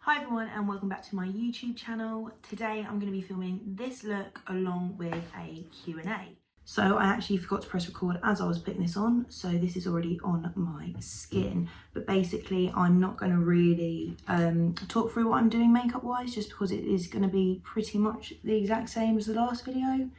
Hi everyone and welcome back to my YouTube channel. Today I'm going to be filming this look along with a Q&A. So I actually forgot to press record as I was putting this on, so this is already on my skin. But basically I'm not going to really talk through what I'm doing makeup wise, just because it is going to be pretty much the exact same as the last video.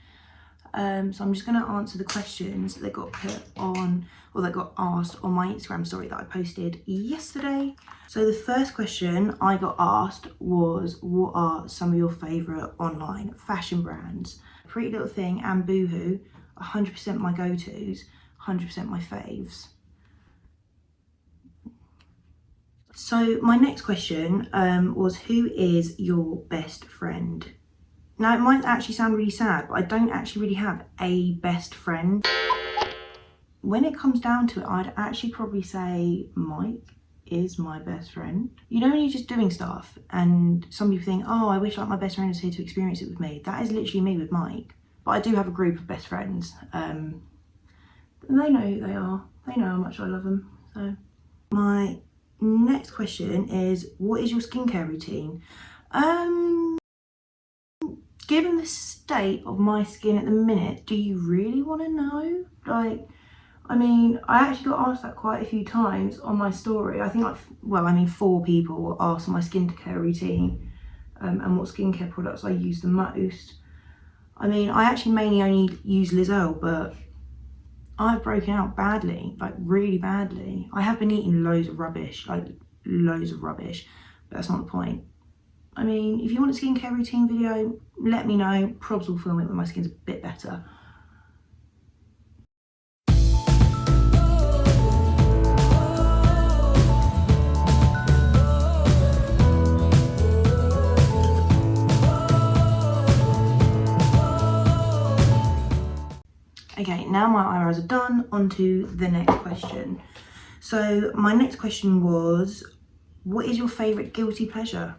So I'm just going to answer the questions that got put on, or that got asked on my Instagram story that I posted yesterday. So the first question I got asked was, what are some of your favourite online fashion brands? Pretty Little Thing and Boohoo, 100% my go-tos, 100% my faves. So my next question was, who is your best friend? Now, it might actually sound really sad, but I don't actually really have a best friend. When it comes down to it, I'd actually probably say Mike is my best friend. You know, when you're just doing stuff and some people think, oh, I wish like my best friend was here to experience it with me. That is literally me with Mike. But I do have a group of best friends. And they know who they are. They know how much I love them. So my next question is, what is your skincare routine? Given the state of my skin at the minute, do you really want to know? Like, I mean, I actually got asked that quite a few times on my story. I think 4 people asked my skincare routine and what skincare products I use the most. I mean, I actually mainly only use Lizelle, but I've broken out badly, like really badly. I have been eating loads of rubbish, but that's not the point. I mean, if you want a skincare routine video, let me know. Probs will film it when my skin's a bit better. Okay, now my eyebrows are done, on to the next question. So my next question was, what is your favourite guilty pleasure?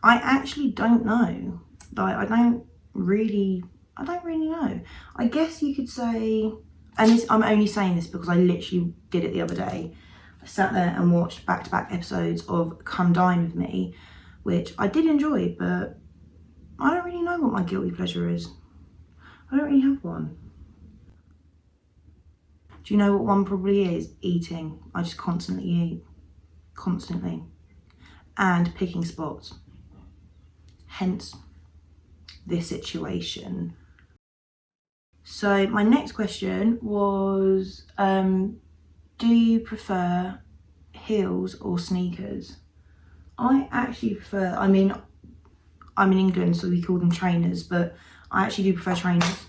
I actually don't know. Like, I don't really know. I guess you could say, and this, I'm only saying this because I literally did it the other day. I sat there and watched back-to-back episodes of Come Dine With Me, which I did enjoy, but I don't really know what my guilty pleasure is. I don't really have one. Do you know what one probably is? Eating. I just constantly eat. Constantly. And picking spots. Hence this situation. So my next question was, do you prefer heels or sneakers? I actually prefer, I mean, I'm in England, so we call them trainers, but I actually do prefer trainers.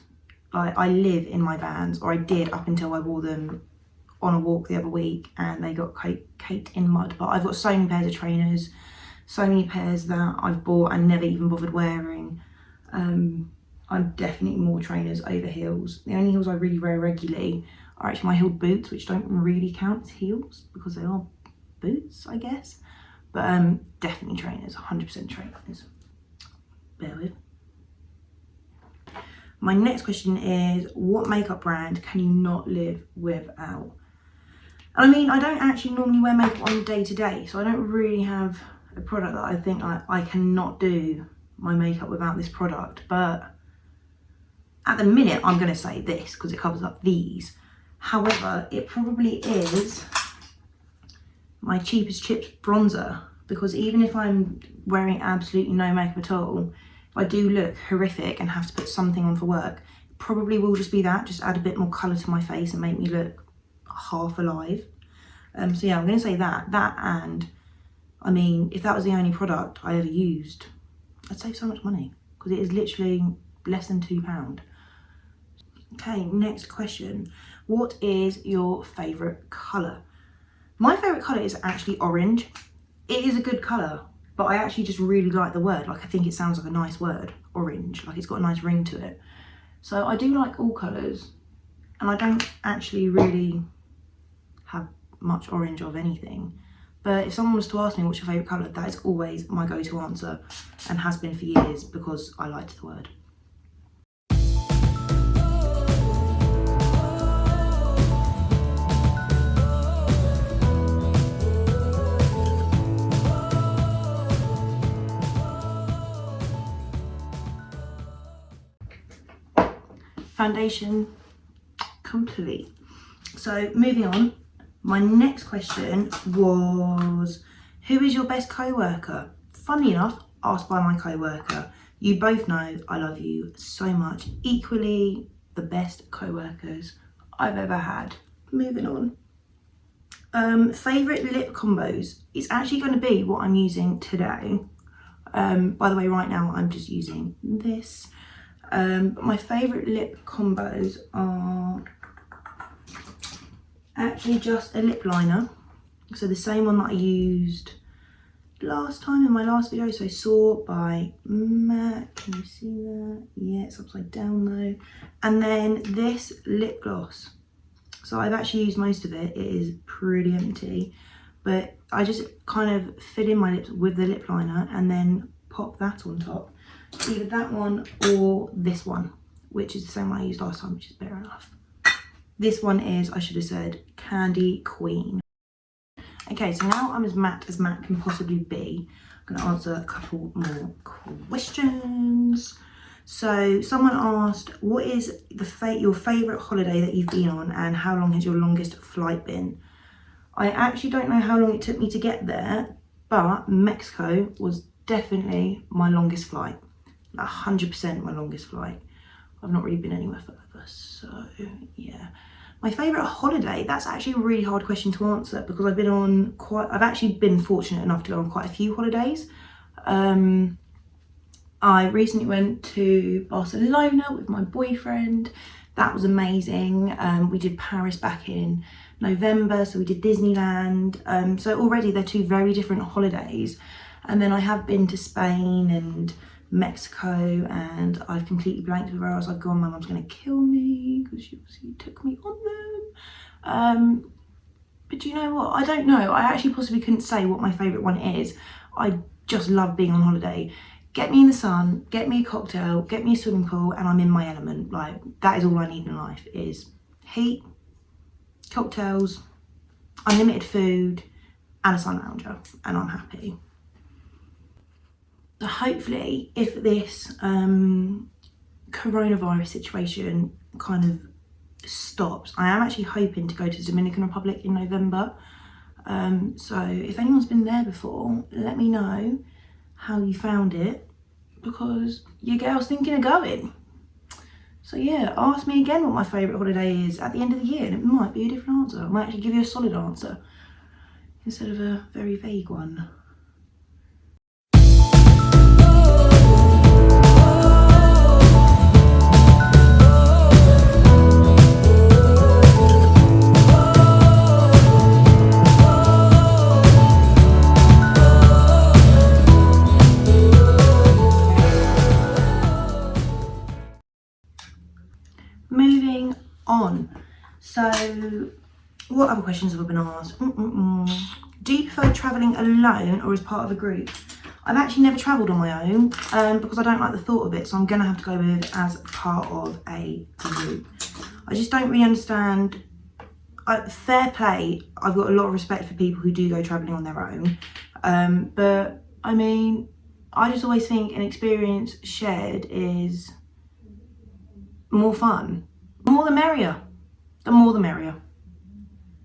Like, I live in my Vans, or I did up until I wore them on a walk the other week and they got caked in mud. But I've got so many pairs of trainers, so many pairs that I've bought and never even bothered wearing. I'm definitely more trainers over heels. The only heels I really wear regularly are actually my heeled boots, which don't really count as heels because they are boots, I guess. But definitely trainers, 100% trainers. Bear with. My next question is, what makeup brand can you not live without? I mean, I don't actually normally wear makeup on day to day, so I don't really have a product that I think I cannot do my makeup without this product. But at the minute, I'm going to say this because it covers up these. However, it probably is my Cheapest Chips bronzer, because even if I'm wearing absolutely no makeup at all, if I do look horrific and have to put something on for work, it probably will just be that, just add a bit more colour to my face and make me look half alive. So yeah, I'm going to say that. And I mean, if that was the only product I ever used, I'd save so much money because it is literally less than £2. Okay, next question. What is your favourite colour? My favourite colour is actually orange. It is a good colour, but I actually just really like the word. Like, I think it sounds like a nice word, orange. Like, it's got a nice ring to it. So I do like all colours, and I don't actually really have much orange of anything. But if someone was to ask me what's your favourite colour, that is always my go-to answer, and has been for years because I liked the word. foundation complete. So moving on, my next question was, who is your best co-worker? Funnily enough, asked by my co-worker. You both know I love you so much. Equally the best co-workers I've ever had. Moving on. Favourite lip combos. It's actually going to be what I'm using today. By the way, right now I'm just using this. But my favourite lip combos are actually just a lip liner. So the same one that I used last time in my last video. So Soar by MAC. Can you see that? Yeah, it's upside down though. And then this lip gloss. So I've actually used most of it. It is pretty empty, but I just kind of fill in my lips with the lip liner and then pop that on top. Either that one or this one, which is the same one I used last time, which is better enough. This one is, I should have said, Candy Queen. Okay, so now I'm as matte can possibly be. I'm gonna answer a couple more questions. So someone asked, what is your favourite holiday that you've been on and how long has your longest flight been? I actually don't know how long it took me to get there, but Mexico was definitely my longest flight. 100% my longest flight. I've not really been anywhere further, so yeah. My favourite holiday, that's actually a really hard question to answer because I've actually been fortunate enough to go on quite a few holidays. I recently went to Barcelona with my boyfriend. That was amazing. We did Paris back in November, so we did Disneyland. So already they're two very different holidays. And then I have been to Spain and Mexico, and I've completely blanked with where else I've gone. My mum's gonna kill me because she obviously took me on them. But do you know what? I don't know. I actually possibly couldn't say what my favourite one is. I just love being on holiday. Get me in the sun, get me a cocktail, get me a swimming pool, and I'm in my element. Like, that is all I need in life, is heat, cocktails, unlimited food, and a sun lounger, and I'm happy. So hopefully, if this coronavirus situation kind of stops, I am actually hoping to go to the Dominican Republic in November. So if anyone's been there before, let me know how you found it, because your girl's thinking of going. So yeah, ask me again what my favourite holiday is at the end of the year and it might be a different answer. I might actually give you a solid answer instead of a very vague one. Moving on. So what other questions have I been asked? Do you prefer travelling alone or as part of a group? I've actually never travelled on my own because I don't like the thought of it, so I'm going to have to go with as part of a group. I just don't really understand. Fair play, I've got a lot of respect for people who do go travelling on their own, but I mean, I just always think an experience shared is more fun. The more the merrier. The more the merrier.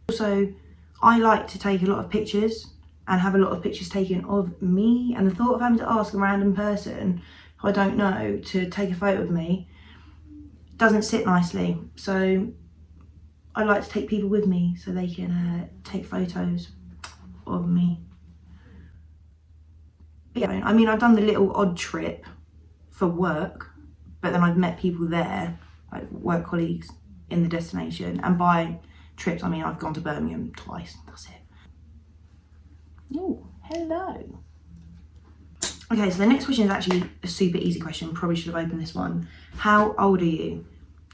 Also, I like to take a lot of pictures and have a lot of pictures taken of me, and the thought of having to ask a random person who I don't know to take a photo of me doesn't sit nicely. So I like to take people with me so they can take photos of me. But yeah, I mean, I've done the little odd trip for work, but then I've met people there, like work colleagues in the destination. And by trips, I mean I've gone to Birmingham twice, that's it. Oh, hello. Okay, so the next question is actually a super easy question. Probably should have opened this one. How old are you?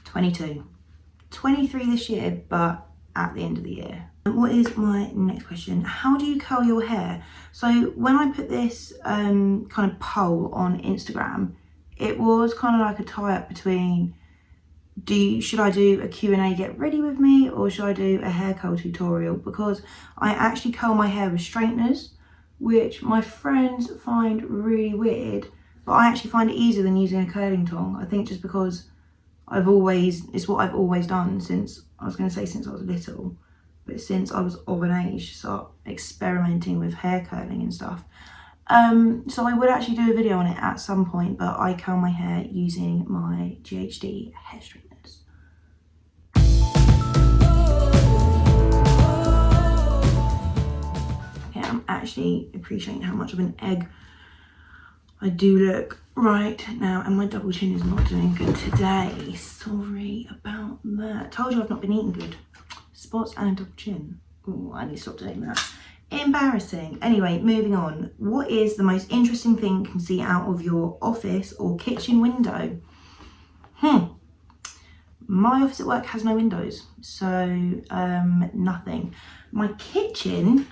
22. 23 this year, but at the end of the year. And what is my next question? How do you curl your hair? So when I put this kind of poll on Instagram, it was kind of like a tie-up between should I do a Q&A get ready with me, or should I do a hair curl tutorial? Because I actually curl my hair with straighteners, which my friends find really weird, but I actually find it easier than using a curling tong. I think just because it's what I've always done since, I was going to say since I was little, but since I was of an age to start experimenting with hair curling and stuff. So I would actually do a video on it at some point, but I curl my hair using my GHD hair straighteners. Yeah, I'm actually appreciating how much of an egg I do look right now, and my double chin is not doing good today. Sorry about that. Told you I've not been eating good. Spots and a double chin. Oh, I need to stop doing that. Embarrassing. Anyway, moving on. What is the most interesting thing you can see out of your office or kitchen window? My office at work has no windows, so nothing. My kitchen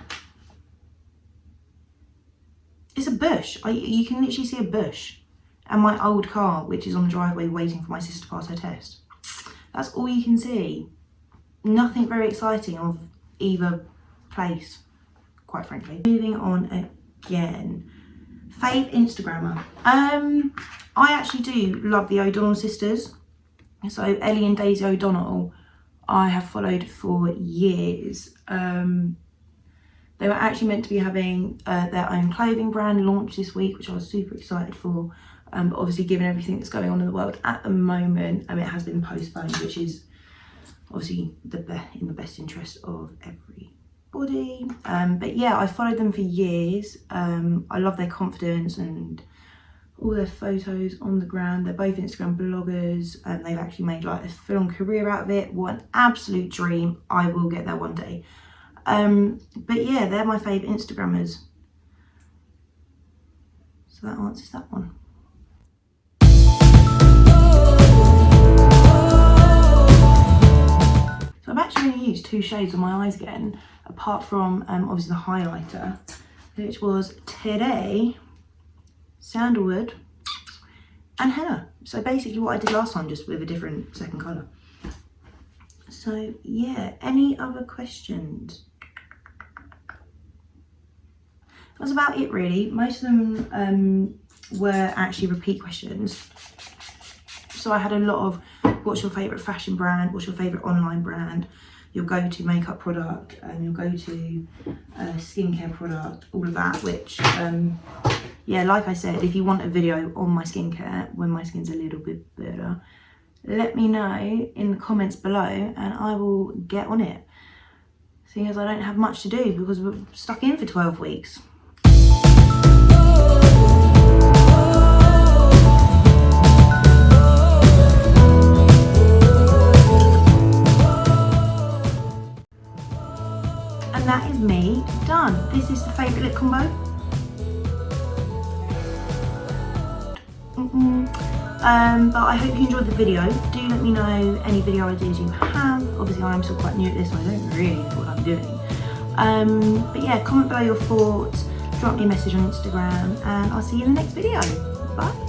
is a bush. You can literally see a bush. And my old car, which is on the driveway waiting for my sister to pass her test. That's all you can see. Nothing very exciting of either place, quite frankly. Moving on again. Fave Instagrammer. I actually do love the O'Donnell sisters. So Ellie and Daisy O'Donnell, I have followed for years. They were actually meant to be having their own clothing brand launch this week, which I was super excited for. But obviously, given everything that's going on in the world at the moment, it has been postponed, which is obviously in the best interest of everybody. But yeah, I followed them for years. I love their confidence and all their photos on the ground. They're both Instagram bloggers, and they've actually made like a full-on career out of it. What an absolute dream. I will get there one day. But yeah, they're my favourite Instagrammers. So that answers that one. So I've actually only used 2 shades on my eyes again, apart from obviously the highlighter, which was today sandalwood and henna. So basically what I did last time, just with a different second colour. So yeah, any other questions? That's about it really. Most of them were actually repeat questions. So I had a lot of, what's your favourite fashion brand? What's your favourite online brand? Your go-to makeup product, and your go-to skincare product, all of that, which, yeah, like I said, if you want a video on my skincare, when my skin's a little bit better, let me know in the comments below and I will get on it. Seeing as I don't have much to do because we're stuck in for 12 weeks. And that is me done. This is the favourite lip combo. But I hope you enjoyed the video. Do let me know any video ideas you have. Obviously I am still quite new at this, so I don't really know what I'm doing. But yeah, comment below your thoughts, drop me a message on Instagram, and I'll see you in the next video. Bye.